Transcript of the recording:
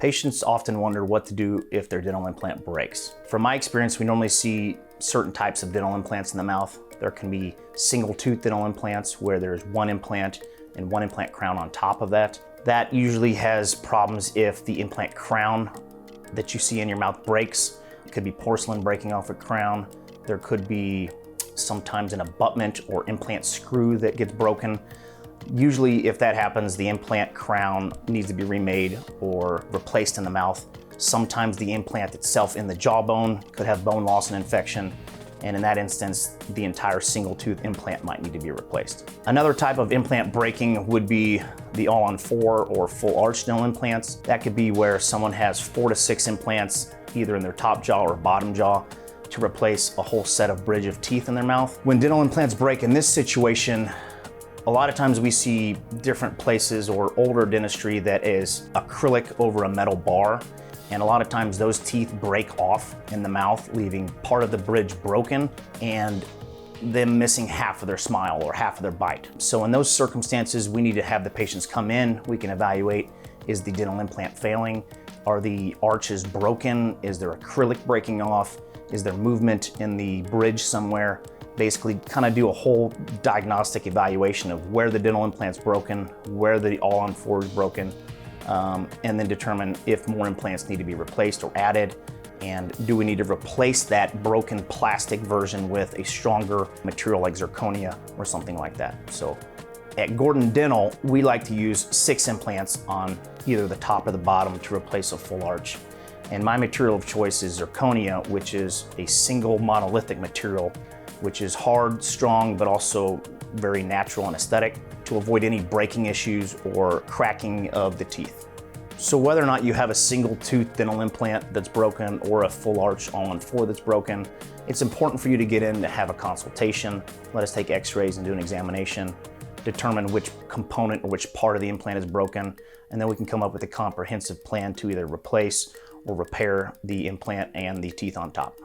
Patients often wonder what to do if their dental implant breaks. From my experience, we normally see certain types of dental implants in the mouth. There can be single tooth dental implants where there's one implant and one implant crown on top of that. That usually has problems if the implant crown that you see in your mouth breaks. It could be porcelain breaking off a crown. There could be sometimes an abutment or implant screw that gets broken. Usually if that happens, the implant crown needs to be remade or replaced in the mouth. Sometimes the implant itself in the jawbone could have bone loss and infection, and in that instance, the entire single tooth implant might need to be replaced. Another type of implant breaking would be the All-on-4 or full arch dental implants. That could be where someone has 4 to 6 implants, either in their top jaw or bottom jaw, to replace a whole set of bridge of teeth in their mouth. When dental implants break in this situation, a lot of times we see different places or older dentistry that is acrylic over a metal bar. And a lot of times those teeth break off in the mouth, leaving part of the bridge broken and them missing half of their smile or half of their bite. So in those circumstances, we need to have the patients come in. We can evaluate, is the dental implant failing? Are the arches broken? Is there acrylic breaking off? Is there movement in the bridge somewhere? Basically kind of do a whole diagnostic evaluation of where the dental implant's broken, where the All-on-4 is broken, and then determine if more implants need to be replaced or added, and do we need to replace that broken plastic version with a stronger material like zirconia or something like that. So at Gordon Dental, we like to use 6 implants on either the top or the bottom to replace a full arch. And my material of choice is zirconia, which is a single monolithic material, which is hard, strong, but also very natural and aesthetic to avoid any breaking issues or cracking of the teeth. So whether or not you have a single tooth dental implant that's broken or a full arch All-on-4 that's broken, it's important for you to get in to have a consultation. Let us take x-rays and do an examination, determine which component or which part of the implant is broken, and then we can come up with a comprehensive plan to either replace or repair the implant and the teeth on top.